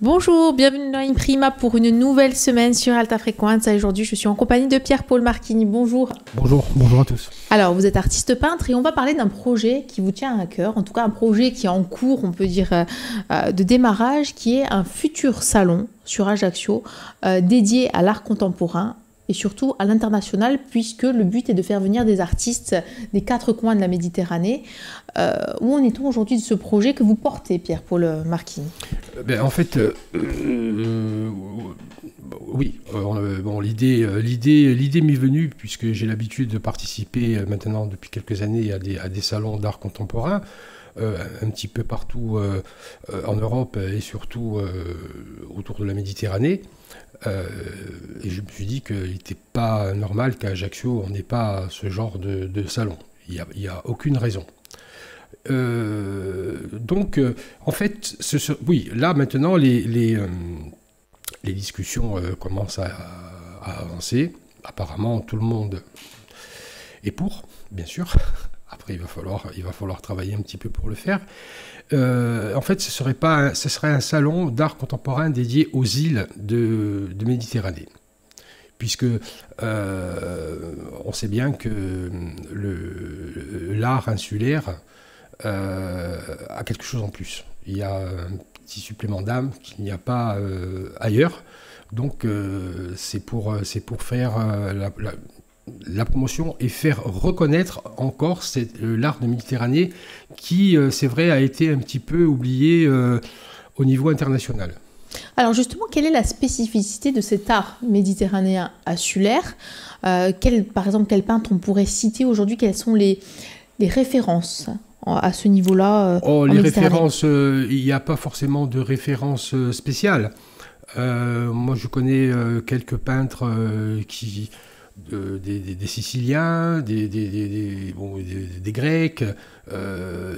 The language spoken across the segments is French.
Bonjour, bienvenue dans Imprima pour une nouvelle semaine sur Alta Frequenza. Aujourd'hui, je suis en compagnie de Pierre-Paul Marchini. Bonjour. Bonjour, bonjour à tous. Alors, vous êtes artiste peintre et on va parler d'un projet qui vous tient à cœur, en tout cas un projet qui est en cours, on peut dire, de démarrage, qui est un futur salon sur Ajaccio dédié à l'art contemporain et surtout à l'international, puisque le but est de faire venir des artistes des quatre coins de la Méditerranée. Où en est-on aujourd'hui de ce projet que vous portez, Pierre-Paul Marchini? En fait, oui. Bon, l'idée m'est venue puisque j'ai l'habitude de participer maintenant depuis quelques années à des salons d'art contemporain, un petit peu partout en Europe et surtout autour de la Méditerranée. Et je me suis dit qu'il n'était pas normal qu'à Ajaccio on n'ait pas ce genre de salon. Il n'y a aucune raison. Donc, en fait, oui, là maintenant, les discussions commencent à avancer. Apparemment, tout le monde est pour, bien sûr. Après, il va falloir travailler un petit peu pour le faire. En fait, ce serait un salon d'art contemporain dédié aux îles de Méditerranée. Puisque on sait bien que l'art insulaire a quelque chose en plus. Il y a un petit supplément d'âme qu'il n'y a pas ailleurs. Donc c'est pour faire la promotion et faire reconnaître encore l'art de Méditerranée qui, c'est vrai, a été un petit peu oublié au niveau international. Alors justement, quelle est la spécificité de cet art méditerranéen insulaire? Par exemple, quel peintre on pourrait citer aujourd'hui? Quelles sont les références à ce niveau-là? Les références, il n'y a pas forcément de références spéciales. Moi, je connais quelques peintres des Siciliens, des Grecs,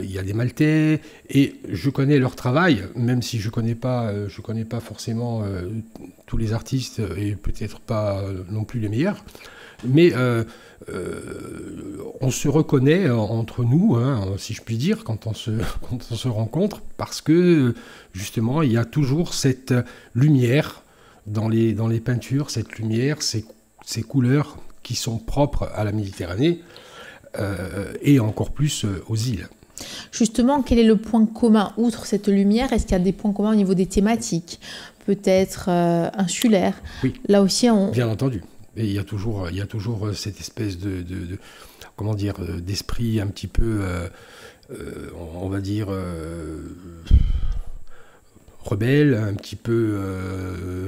il y a des Maltais, et je connais leur travail, même si je connais pas forcément tous les artistes, et peut-être pas non plus les meilleurs, mais on se reconnaît entre nous, hein, si je puis dire, quand on se rencontre, parce que justement il y a toujours cette lumière dans les peintures, cette lumière, ces couleurs qui sont propres à la Méditerranée et encore plus aux îles. Justement, quel est le point commun, outre cette lumière? Est-ce qu'il y a des points communs au niveau des thématiques, peut-être insulaires? Oui, là aussi, bien entendu. Et il y a toujours cette espèce comment dire, d'esprit un petit peu, on va dire, rebelle, un petit peu,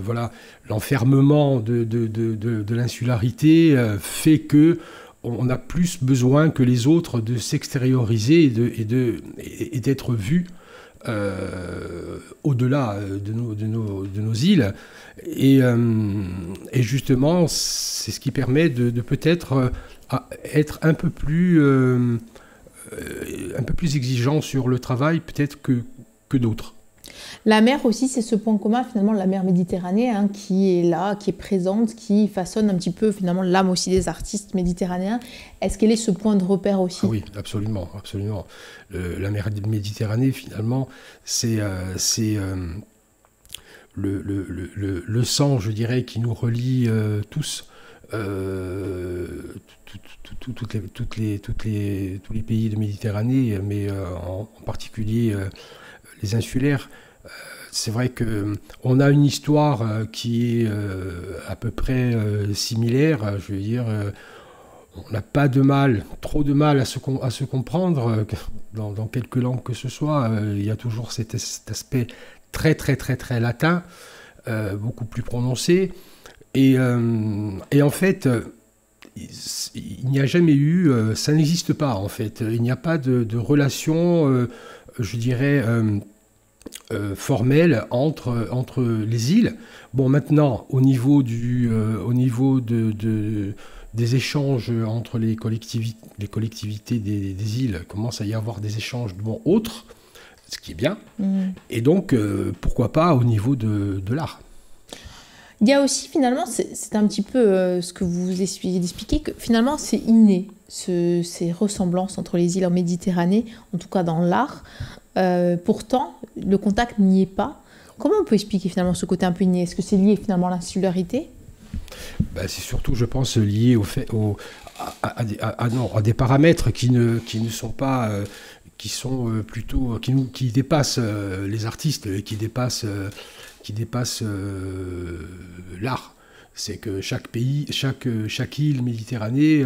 voilà, l'enfermement de l'insularité fait que on a plus besoin que les autres de s'extérioriser et d'être vu au-delà de nos îles. Et justement, c'est ce qui permet de peut-être être un peu plus exigeant sur le travail, peut-être que d'autres. La mer aussi, c'est ce point commun, finalement, la mer Méditerranée, hein, qui est là, qui est présente, qui façonne un petit peu, finalement, l'âme aussi des artistes méditerranéens. Est-ce qu'elle est ce point de repère aussi? Oui, absolument, absolument. La mer Méditerranée, finalement, c'est le sang, je dirais, qui nous relie tous. Tous les pays de Méditerranée, mais en particulier les insulaires. C'est vrai qu'on a une histoire qui est à peu près similaire. Je veux dire, on n'a pas trop de mal à se comprendre dans quelque langue que ce soit. Il y a toujours cet aspect très très très très latin, beaucoup plus prononcé. Et en fait, il n'y a jamais eu, ça n'existe pas en fait. Il n'y a pas de relation, je dirais, formelle entre les îles. Bon, maintenant, au niveau des échanges entre les collectivités des îles, commence à y avoir des échanges autres, ce qui est bien. Et donc, pourquoi pas au niveau de l'art. Il y a aussi, finalement, c'est un petit peu ce que vous essayez d'expliquer, que finalement, c'est inné, ces ressemblances entre les îles en Méditerranée, en tout cas dans l'art. Pourtant, le contact n'y est pas. Comment on peut expliquer finalement ce côté un peu inné? Est-ce que c'est lié finalement à l'insularité? Ben, c'est surtout, je pense, lié à des paramètres qui ne sont pas, qui sont plutôt, qui dépassent les artistes, qui dépassent l'art. C'est que chaque pays, chaque île Méditerranée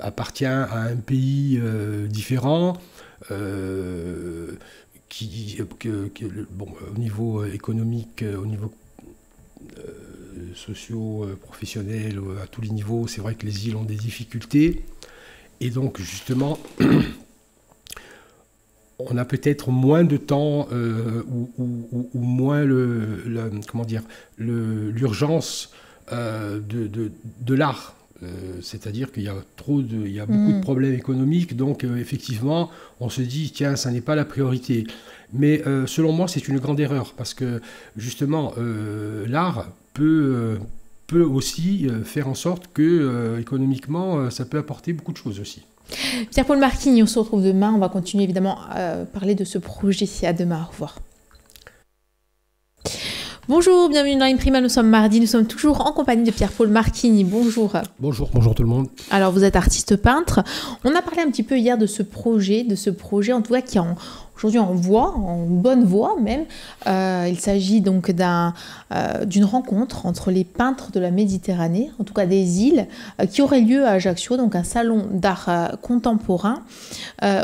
appartient à un pays différent. Bon, au niveau économique, au niveau socio-professionnel, à tous les niveaux, c'est vrai que les îles ont des difficultés. Et donc, justement, on a peut-être moins de temps ou moins l'urgence de l'art. C'est-à-dire qu'il y a beaucoup de problèmes économiques, donc effectivement, on se dit, tiens, ça n'est pas la priorité. Mais selon moi, c'est une grande erreur, parce que justement, l'art peut aussi faire en sorte que, économiquement, ça peut apporter beaucoup de choses aussi. Pierre-Paul Marchigny, on se retrouve demain. On va continuer évidemment à parler de ce projet. À demain, au revoir. Bonjour, bienvenue dans Imprima, nous sommes mardi, nous sommes toujours en compagnie de Pierre-Paul Marchigny. Bonjour. Bonjour tout le monde. Alors vous êtes artiste peintre. On a parlé un petit peu hier de ce projet en tout cas qui est aujourd'hui en bonne voie même. Il s'agit donc d'une rencontre entre les peintres de la Méditerranée, en tout cas des îles, qui aurait lieu à Ajaccio, donc un salon d'art contemporain.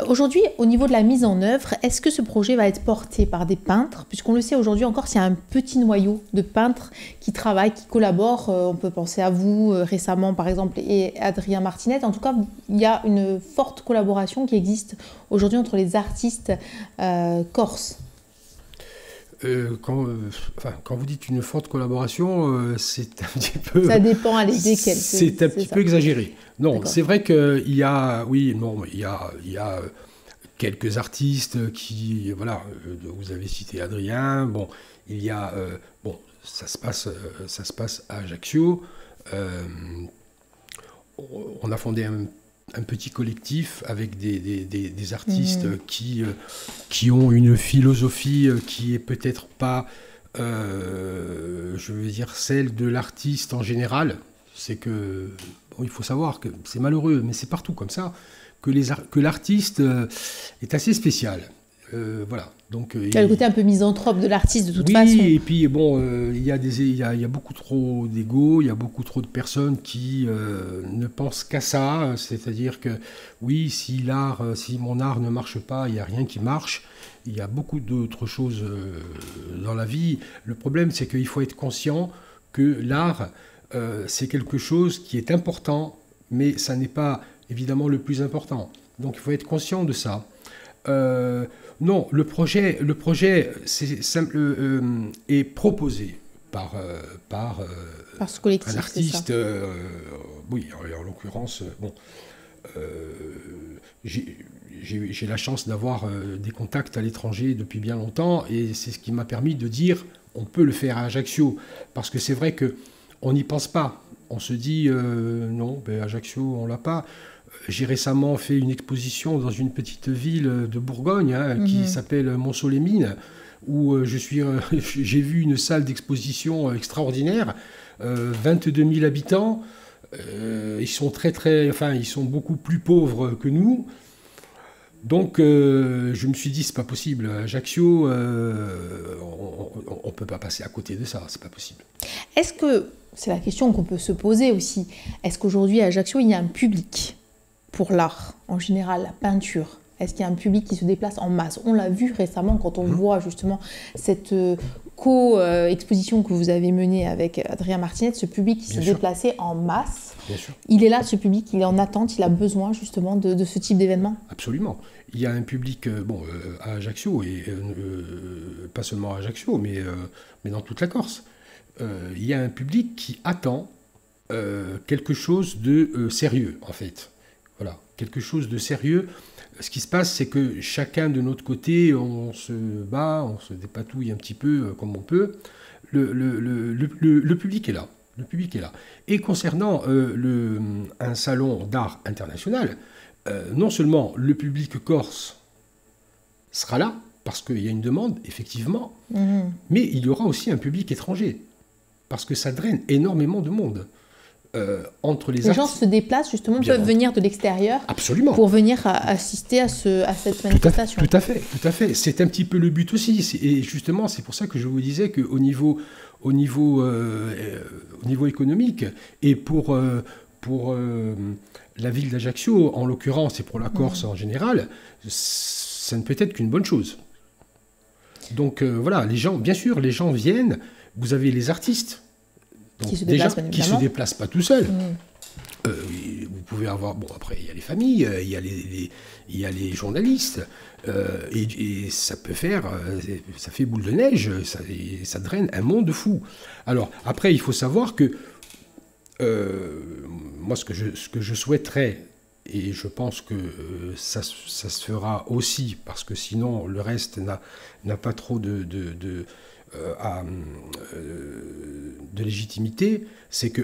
Aujourd'hui, au niveau de la mise en œuvre, est-ce que ce projet va être porté par des peintres? Puisqu'on le sait aujourd'hui encore, c'est un petit noyau de peintres qui travaillent, qui collaborent. On peut penser à vous récemment par exemple et Adrien Martinet. En tout cas, il y a une forte collaboration qui existe aujourd'hui entre les artistes corse. Quand vous dites une forte collaboration, c'est un petit peu... Ça dépend à desquels. C'est un petit peu exagéré. Non, c'est vrai qu'il y a... Oui, non, il y a quelques artistes qui... Voilà, vous avez cité Adrien. Bon, il y a... bon, ça se passe à Ajaccio. On a fondé un petit collectif avec des artistes qui ont une philosophie qui est peut-être pas, je veux dire, celle de l'artiste en général. C'est que, bon, il faut savoir que c'est malheureux, mais c'est partout comme ça, que l'artiste est assez spécial. Voilà. Donc, il y a le côté un peu misanthrope de l'artiste de toute façon. Oui, et puis bon, il y a beaucoup trop d'ego, il y a beaucoup trop de personnes qui ne pensent qu'à ça. C'est-à-dire que oui, si mon art ne marche pas, il n'y a rien qui marche. Il y a beaucoup d'autres choses dans la vie. Le problème, c'est qu'il faut être conscient que l'art, c'est quelque chose qui est important, mais ça n'est pas évidemment le plus important. Donc il faut être conscient de ça. Non, le projet est proposé par ce collectif, un artiste. Oui, en l'occurrence, bon, j'ai la chance d'avoir des contacts à l'étranger depuis bien longtemps, et c'est ce qui m'a permis de dire on peut le faire à Ajaccio, parce que c'est vrai que on n'y pense pas. On se dit non, ben Ajaccio, on l'a pas. J'ai récemment fait une exposition dans une petite ville de Bourgogne qui s'appelle Montceau-les-Mines, où j'ai vu une salle d'exposition extraordinaire, 22 000 habitants. Ils sont ils sont beaucoup plus pauvres que nous. Donc je me suis dit, c'est pas possible. Ajaccio, on peut pas passer à côté de ça, c'est pas possible. Est-ce que, c'est la question qu'on peut se poser aussi, est-ce qu'aujourd'hui à Ajaccio, il y a un public pour l'art, en général, la peinture? Est-ce qu'il y a un public qui se déplace en masse? On l'a vu récemment quand on voit justement cette co-exposition que vous avez menée avec Adrien Martinet, ce public qui s'est déplacé en masse. Bien sûr. Il est là, ce public, il est en attente, il a besoin justement de ce type d'événement? Absolument. Il y a un public à Ajaccio, et pas seulement à Ajaccio, mais dans toute la Corse. Il y a un public qui attend quelque chose de sérieux, en fait. Voilà, quelque chose de sérieux. Ce qui se passe, c'est que chacun de notre côté, on se bat, on se dépatouille un petit peu comme on peut. Le public est là. Le public est là. Et concernant un salon d'art international, non seulement le public corse sera là, parce qu'il y a une demande, effectivement, mais il y aura aussi un public étranger, parce que ça draine énormément de monde. Entre les gens se déplacent, justement, peuvent venir de l'extérieur pour venir assister à cette manifestation. Tout à fait. C'est un petit peu le but aussi. Et justement, c'est pour ça que je vous disais qu'au niveau économique, et pour la ville d'Ajaccio, en l'occurrence, et pour la Corse en général, ça ne peut être qu'une bonne chose. Donc voilà, bien sûr, les gens viennent, vous avez les artistes, donc, qui se déplacent pas tout seuls. Vous pouvez avoir... Bon, après, il y a les familles, il y a les journalistes, et ça peut faire... ça fait boule de neige, ça draine un monde fou. Alors, après, il faut savoir que... moi, ce que je souhaiterais, et je pense que ça se fera aussi, parce que sinon, le reste n'a pas trop de légitimité, c'est que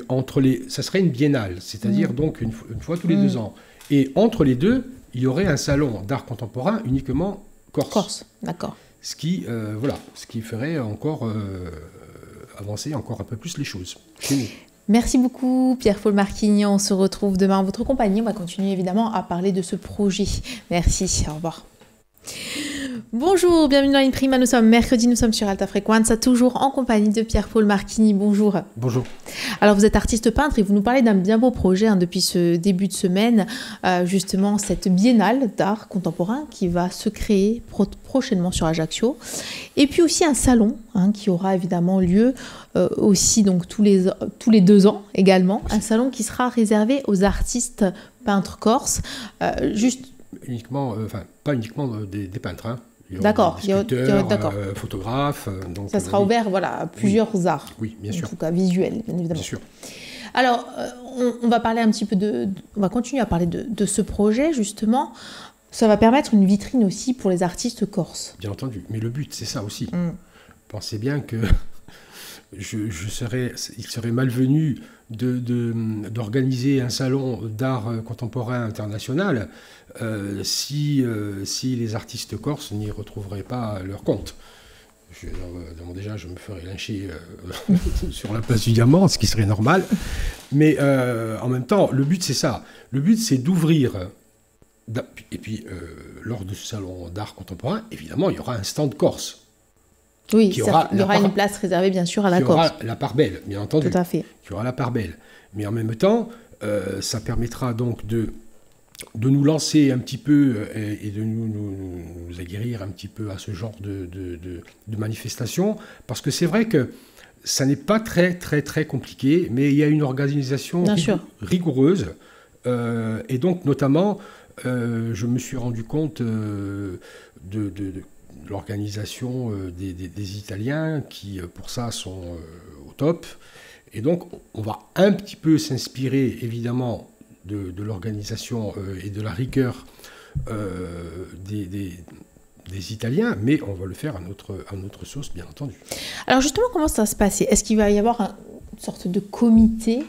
ça serait une biennale, c'est-à-dire donc une fois tous les 2 ans. Et entre les deux, il y aurait un salon d'art contemporain uniquement corse. D'accord. Ce qui ferait encore avancer encore un peu plus les choses chez nous. Merci beaucoup Pierre-Paul Marquigny, on se retrouve demain en votre compagnie, on va continuer évidemment à parler de ce projet. Merci, au revoir. Bonjour, bienvenue dans Imprima, nous sommes mercredi, nous sommes sur Alta Frequenza, toujours en compagnie de Pierre-Paul Marquigny. Bonjour. Bonjour. Alors vous êtes artiste peintre et vous nous parlez d'un bien beau projet depuis ce début de semaine, justement cette biennale d'art contemporain qui va se créer prochainement sur Ajaccio. Et puis aussi un salon qui aura évidemment lieu aussi donc tous les 2 ans également, un salon qui sera réservé aux artistes peintres corses. Uniquement, pas uniquement des peintres. D'accord, il y aura photographes. Donc, ça sera ouvert à plusieurs arts. Oui, bien sûr. En tout cas, visuels, bien évidemment. Bien sûr. Alors, on va parler un petit peu on va continuer à parler de ce projet, justement. Ça va permettre une vitrine aussi pour les artistes corses. Bien entendu, mais le but, c'est ça aussi. Pensez bien que il serait malvenu d'organiser un salon d'art contemporain international si les artistes corses n'y retrouveraient pas leur compte. Déjà, je me ferais lyncher sur la place du Diamant, ce qui serait normal. Mais en même temps, le but, c'est ça. Le but, c'est d'ouvrir. Et puis, lors de ce salon d'art contemporain, évidemment, il y aura un stand corse. Oui, il y aura une place réservée, bien sûr, à la Corse. Il y aura la part belle, bien entendu. Tout à fait. Il y aura la part belle. Mais en même temps, ça permettra donc de nous lancer un petit peu et de nous aguerrir un petit peu à ce genre de manifestation. Parce que c'est vrai que ça n'est pas très, très, très compliqué, mais il y a une organisation rigoureuse. Et donc, notamment, je me suis rendu compte de l'organisation des Italiens qui, pour ça, sont au top. Et donc, on va un petit peu s'inspirer, évidemment, de l'organisation et de la rigueur des Italiens, mais on va le faire à notre sauce, bien entendu. Alors justement, comment ça va se passer ? Est-ce qu'il va y avoir une sorte de comité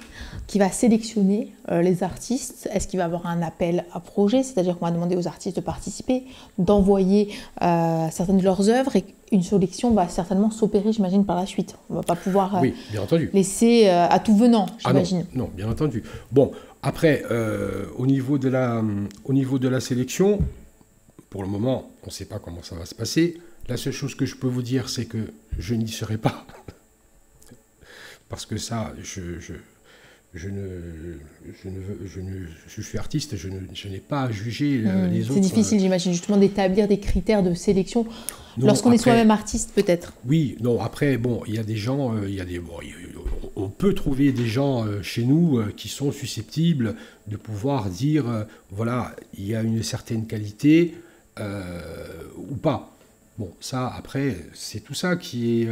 qui va sélectionner les artistes? Est-ce qu'il va y avoir un appel à projet? C'est-à-dire qu'on va demander aux artistes de participer, d'envoyer certaines de leurs œuvres, et une sélection va certainement s'opérer, j'imagine, par la suite. On ne va pas pouvoir oui, bien entendu. Laisser à tout venant, j'imagine. Non, bien entendu. Bon, après, au niveau de la sélection, pour le moment, on ne sait pas comment ça va se passer. La seule chose que je peux vous dire, c'est que je n'y serai pas. Parce que ça, je suis artiste, je n'ai pas à juger les autres. C'est difficile, j'imagine, justement, d'établir des critères de sélection lorsqu'on est soi-même artiste, peut-être. Oui, non, après, bon, il y a des gens, on peut trouver des gens chez nous qui sont susceptibles de pouvoir dire, voilà, il y a une certaine qualité ou pas. Bon, ça, après, c'est tout ça qui est...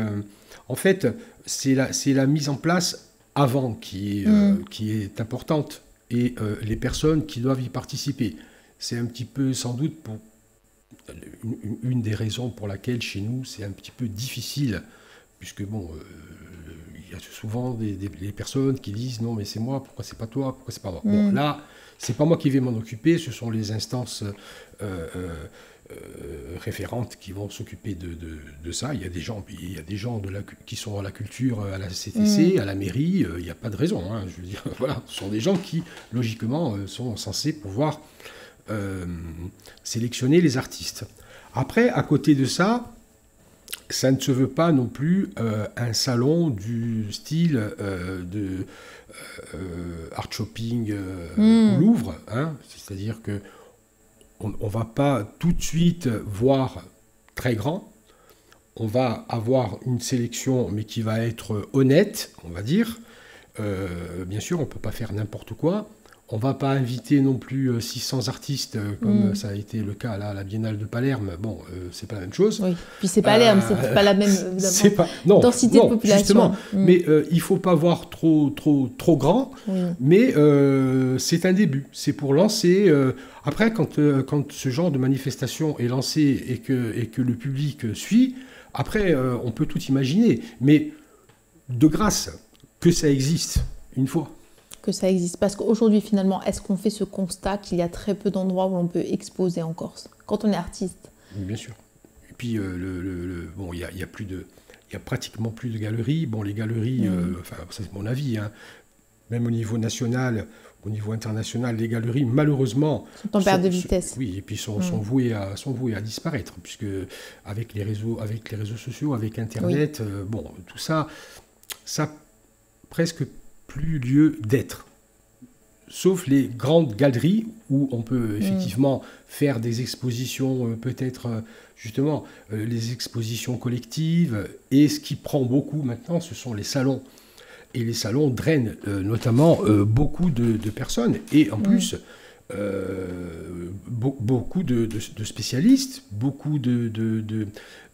en fait, c'est la mise en place avant qui est importante, et les personnes qui doivent y participer. C'est un petit peu, sans doute, une des raisons pour laquelle chez nous c'est un petit peu difficile, puisque bon, il y a souvent des personnes qui disent non mais c'est moi, pourquoi c'est pas toi, pourquoi c'est pas moi. Bon, là, c'est pas moi qui vais m'en occuper, ce sont les instances référentes qui vont s'occuper de ça. Il y a des gens qui sont à la culture, à la CTC, à la mairie. Il n'y a pas de raison. Hein, je veux dire, voilà, ce sont des gens qui, logiquement, sont censés pouvoir sélectionner les artistes. Après, à côté de ça, ça ne se veut pas non plus un salon du style de art shopping au Louvre. Hein, c'est-à-dire que on ne va pas tout de suite voir très grand. On va avoir une sélection, mais qui va être honnête, on va dire. Bien sûr, on ne peut pas faire n'importe quoi. On ne va pas inviter non plus 600 artistes, comme ça a été le cas là, à la Biennale de Palerme. Bon, c'est pas la même chose. Oui, puis c'est Palerme, c'est pas la même densité de population. Justement. Mais il ne faut pas voir trop grand. Oui. Mais c'est un début. C'est pour lancer... Après, quand ce genre de manifestation est lancé et que le public suit, après, on peut tout imaginer. Mais de grâce, que ça existe une fois. Que ça existe. Parce qu'aujourd'hui, finalement, est-ce qu'on fait ce constat qu'il y a très peu d'endroits où on peut exposer en Corse, quand on est artiste? Bien sûr. Et puis, bon, il y a pratiquement plus de galeries. Bon, les galeries, enfin, ça c'est mon avis, hein, même au niveau national, au niveau international, les galeries, malheureusement... sont en perte de vitesse. Oui, et puis sont vouées à disparaître, puisque avec les réseaux sociaux, avec Internet, bon, tout ça, ça presque plus lieu d'être. Sauf les grandes galeries où on peut effectivement faire des expositions, peut-être justement les expositions collectives. Et ce qui prend beaucoup maintenant, ce sont les salons. Et les salons drainent notamment beaucoup de personnes. Et en plus, beaucoup de spécialistes, beaucoup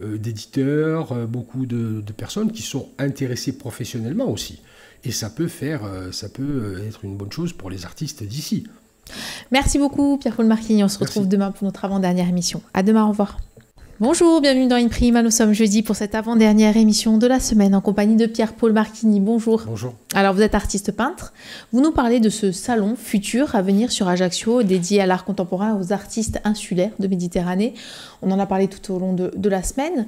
d'éditeurs, beaucoup de personnes qui sont intéressées professionnellement aussi. Et ça peut être une bonne chose pour les artistes d'ici. Merci beaucoup Pierre-Paul Marchini. On se retrouve demain pour notre avant-dernière émission. À demain, au revoir. Bonjour, bienvenue dans Imprima. Nous sommes jeudi pour cette avant-dernière émission de la semaine en compagnie de Pierre-Paul Marchini. Bonjour. Bonjour. Alors vous êtes artiste peintre. Vous nous parlez de ce salon futur à venir sur Ajaccio dédié à l'art contemporain aux artistes insulaires de Méditerranée. On en a parlé tout au long de la semaine.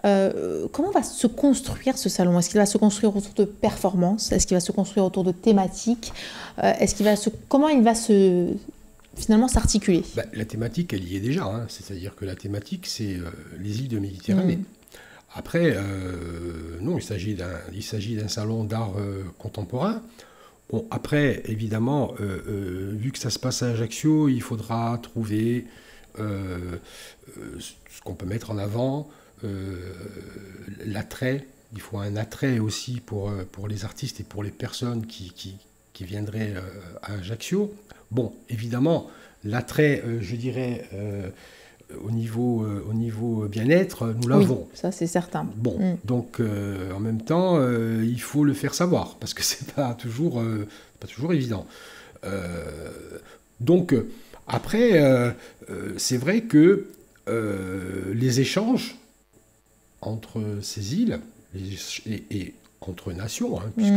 Comment va se construire ce salon? Est-ce qu'il va se construire autour de performances? Est-ce qu'il va se construire autour de thématiques? Comment il va finalement s'articuler? La thématique, elle y est déjà. Hein. C'est-à-dire que la thématique, c'est les îles de Méditerranée. Après, non, il s'agit d'un salon d'art contemporain. Bon, après, évidemment, vu que ça se passe à Ajaccio, il faudra trouver ce qu'on peut mettre en avant. L'attrait, il faut un attrait aussi pour les artistes et pour les personnes qui viendraient à Ajaccio. Bon, évidemment, l'attrait, je dirais, au niveau bien-être, nous l'avons. Oui, ça c'est certain. Bon, donc en même temps, il faut le faire savoir, parce que c'est pas toujours évident. Donc, après, c'est vrai que les échanges entre ces îles et entre nations, hein, puisque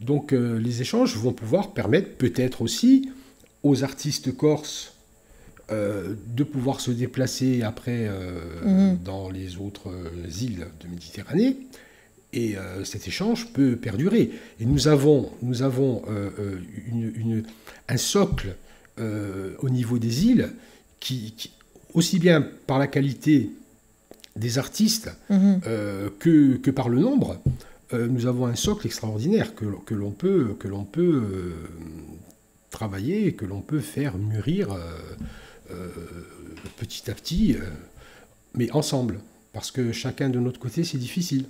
donc les échanges vont pouvoir permettre peut-être aussi aux artistes corses de pouvoir se déplacer après dans les autres îles de Méditerranée, et cet échange peut perdurer. Et nous avons un socle au niveau des îles qui aussi bien par la qualité des artistes que par le nombre, nous avons un socle extraordinaire que l'on peut travailler et que l'on peut faire mûrir petit à petit, mais ensemble, parce que chacun de notre côté, c'est difficile.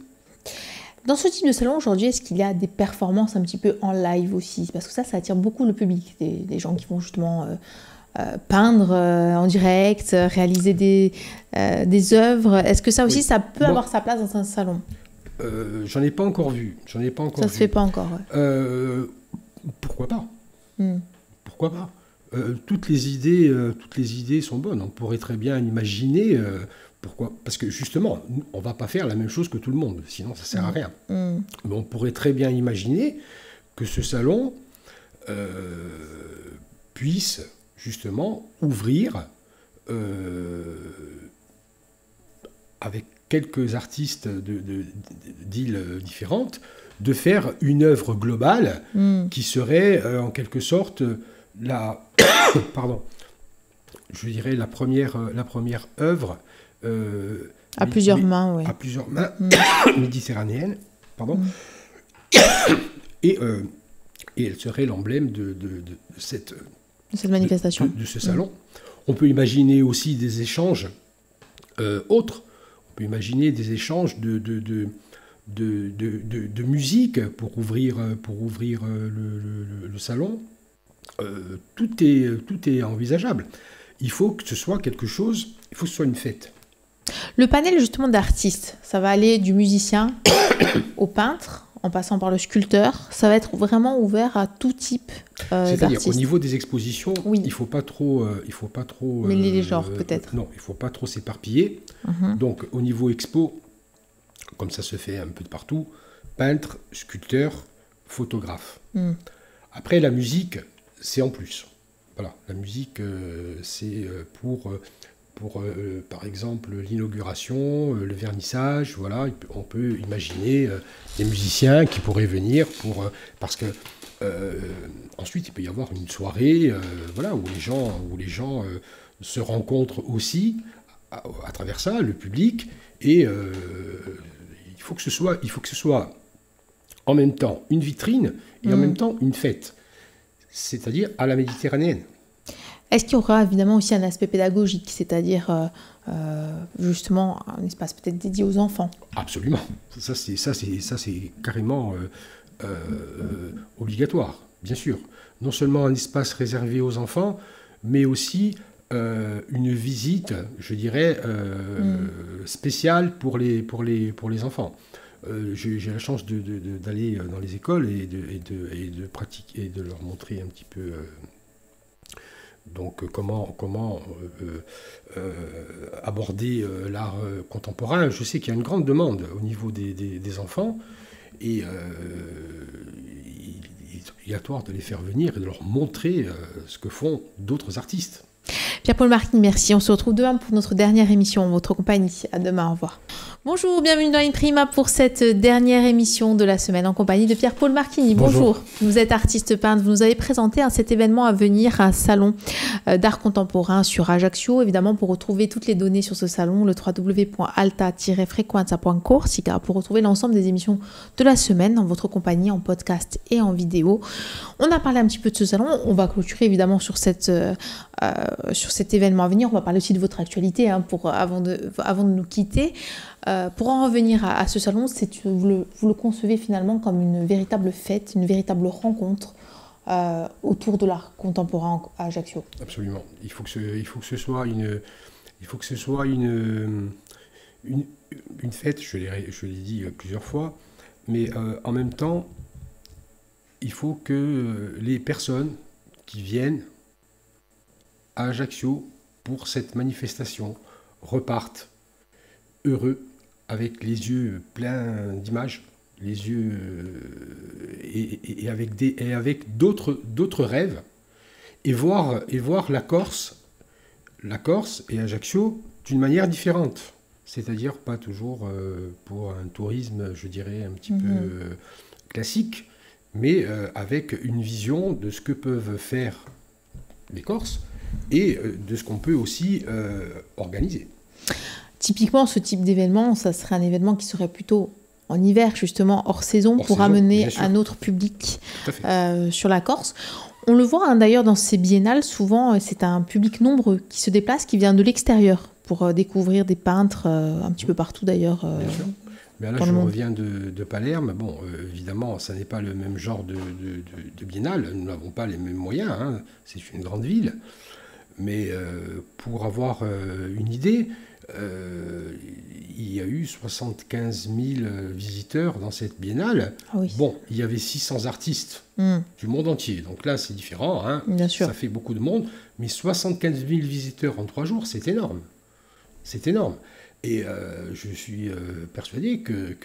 Dans ce type de salon aujourd'hui, est-ce qu'il y a des performances un petit peu en live aussi? Parce que ça attire beaucoup le public, des gens qui vont justement... peindre en direct, réaliser des œuvres. Est-ce que ça aussi, ça peut avoir sa place dans un salon? J'en ai pas encore vu. Ça se fait pas encore, ouais. Pourquoi pas? Pourquoi pas? Toutes les idées sont bonnes. On pourrait très bien imaginer... pourquoi? Parce que justement, on ne va pas faire la même chose que tout le monde, sinon ça ne sert à rien. Mais on pourrait très bien imaginer que ce salon puisse... justement ouvrir avec quelques artistes d'îles différentes, de faire une œuvre globale qui serait en quelque sorte je dirais la première œuvre à plusieurs mains, oui. À plusieurs mains méditerranéennes, pardon. Et elle serait l'emblème de cette manifestation. De ce salon. On peut imaginer aussi des échanges autres. On peut imaginer des échanges de musique pour ouvrir le salon. Tout est envisageable. Il faut que ce soit quelque chose, il faut que ce soit une fête. Le panel justement d'artistes, ça va aller du musicien au peintre, en passant par le sculpteur. Ça va être vraiment ouvert à tout type d'artistes. C'est-à-dire au niveau des expositions, il faut pas trop mêler les genres peut-être. Non, il faut pas trop s'éparpiller. Donc au niveau expo, comme ça se fait un peu de partout, peintre, sculpteur, photographe. Après la musique, c'est en plus. Voilà, la musique, c'est pour par exemple l'inauguration, le vernissage, voilà, on peut imaginer des musiciens qui pourraient venir parce que ensuite il peut y avoir une soirée voilà, où les gens se rencontrent aussi à travers ça, le public, et il faut que ce soit en même temps une vitrine et en même temps une fête, c'est-à-dire à la méditerranéenne. Est-ce qu'il y aura évidemment aussi un aspect pédagogique, c'est-à-dire justement un espace peut-être dédié aux enfants? Absolument. Ça c'est carrément obligatoire, bien sûr. Non seulement un espace réservé aux enfants, mais aussi une visite, je dirais, spéciale pour les enfants. J'ai la chance d'aller dans les écoles et de pratiquer et de leur montrer un petit peu donc comment aborder l'art contemporain. Je sais qu'il y a une grande demande au niveau des enfants, et il est obligatoire de les faire venir et de leur montrer ce que font d'autres artistes. Pierre-Paul Marquigny, merci. On se retrouve demain pour notre dernière émission en votre compagnie. À demain, au revoir. Bonjour, bienvenue dans Imprima pour cette dernière émission de la semaine en compagnie de Pierre-Paul Marquigny. Bonjour. Vous êtes artiste peintre, vous nous avez présenté cet événement à venir, un salon d'art contemporain sur Ajaccio. Évidemment, pour retrouver toutes les données sur ce salon, le www.alta-frequenza.corsica pour retrouver l'ensemble des émissions de la semaine en votre compagnie, en podcast et en vidéo. On a parlé un petit peu de ce salon, on va clôturer évidemment sur cet événement à venir. On va parler aussi de votre actualité avant de nous quitter. Pour en revenir à ce salon, vous le concevez finalement comme une véritable fête, une véritable rencontre autour de l'art contemporain à Ajaccio. Absolument. Il faut que ce soit une fête, je l'ai dit plusieurs fois, mais en même temps, il faut que les personnes qui viennent à Ajaccio pour cette manifestation repartent heureux, avec les yeux pleins d'images, les yeux et avec d'autres rêves, et voir la Corse et Ajaccio d'une manière différente, c'est-à-dire pas toujours pour un tourisme, je dirais, un petit peu classique, mais avec une vision de ce que peuvent faire les Corses et de ce qu'on peut aussi organiser. Typiquement, ce type d'événement, ça serait un événement qui serait plutôt en hiver, justement, hors saison, pour amener un autre public sur la Corse. On le voit d'ailleurs dans ces biennales, souvent c'est un public nombreux qui se déplace, qui vient de l'extérieur pour découvrir des peintres un petit peu partout d'ailleurs. Mais là, je reviens de Palerme. Bon, évidemment, ça n'est pas le même genre de biennale. Nous n'avons pas les mêmes moyens. Hein. C'est une grande ville. Mais pour avoir une idée, il y a eu 75 000 visiteurs dans cette biennale. Ah oui. Bon, il y avait 600 artistes du monde entier. Donc là, c'est différent. Hein. Bien sûr. Ça fait beaucoup de monde. Mais 75 000 visiteurs en 3 jours, c'est énorme. C'est énorme. Et je suis persuadé que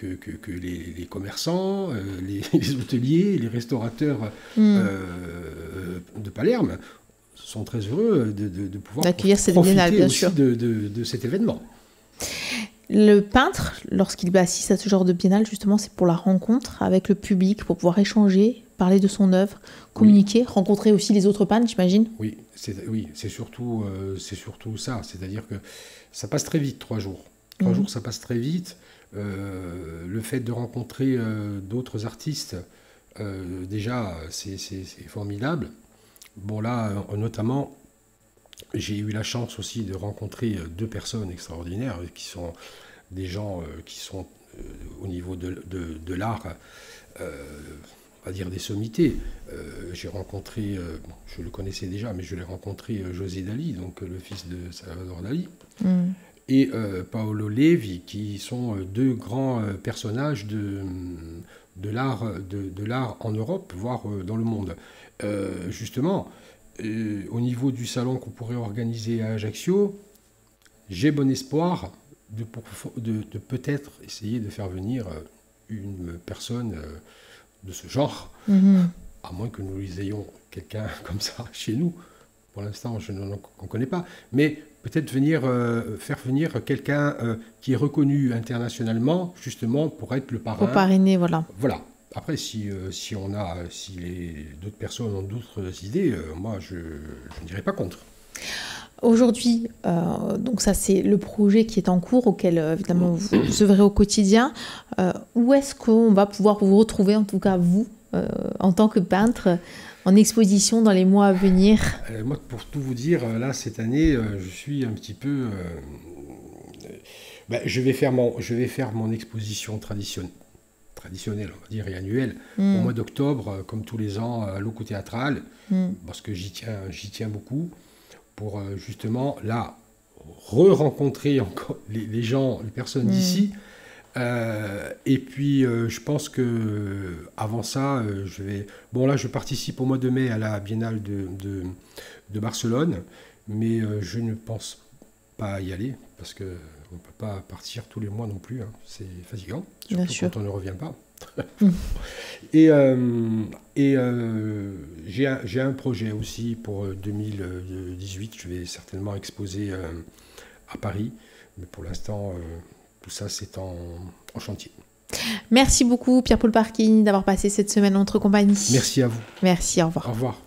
les commerçants, les hôteliers, les restaurateurs de Palerme sont très heureux de pouvoir d'accueillir cette profiter biennale, bien aussi sûr. de cet événement. Le peintre, lorsqu'il assiste à ce genre de biennale, justement, c'est pour la rencontre avec le public, pour pouvoir échanger, parler de son œuvre, communiquer, rencontrer aussi les autres peintres, j'imagine. Oui, c'est surtout ça. C'est-à-dire que ça passe très vite, 3 jours. 3 jours, ça passe très vite. Le fait de rencontrer d'autres artistes, déjà, c'est formidable. Bon, là, notamment, j'ai eu la chance aussi de rencontrer 2 personnes extraordinaires, qui sont des gens qui sont au niveau de l'art, on va dire des sommités. J'ai rencontré, je le connaissais déjà, mais je l'ai rencontré José Dali, donc le fils de Salvador Dali, et Paolo Levi, qui sont 2 grands personnages de l'art en Europe, voire dans le monde. Justement, au niveau du salon qu'on pourrait organiser à Ajaccio, j'ai bon espoir de peut-être essayer de faire venir une personne de ce genre, à moins que nous ayons quelqu'un comme ça chez nous. Pour l'instant, je n'en connais pas. Mais peut-être faire venir quelqu'un qui est reconnu internationalement, justement, pour être le parrain. Pour parrainer, voilà. Voilà. Après, si d'autres personnes ont d'autres idées, moi, je ne dirais pas contre. Aujourd'hui, donc ça c'est le projet qui est en cours, auquel évidemment vous œuvrez au quotidien. Où est-ce qu'on va pouvoir vous retrouver, en tout cas vous, en tant que peintre, en exposition dans les mois à venir? Moi, pour tout vous dire, là, cette année, je suis un petit peu... je vais faire mon exposition traditionnelle, on va dire, et annuelle, au mois d'octobre, comme tous les ans, à l'Oco Théâtrale, parce que j'y tiens beaucoup, pour justement, là, re-rencontrer encore les gens, les personnes d'ici. Et puis, je pense que avant ça, je participe au mois de mai à la Biennale de Barcelone, mais je ne pense pas y aller, parce qu'on ne peut pas partir tous les mois non plus, hein. C'est fatigant, surtout quand on ne revient pas. Et j'ai un projet aussi pour 2018, je vais certainement exposer à Paris, mais pour l'instant, tout ça c'est en chantier. Merci beaucoup Pierre-Paul Parchini d'avoir passé cette semaine en notre compagnie. Merci à vous. Merci, au revoir. Au revoir.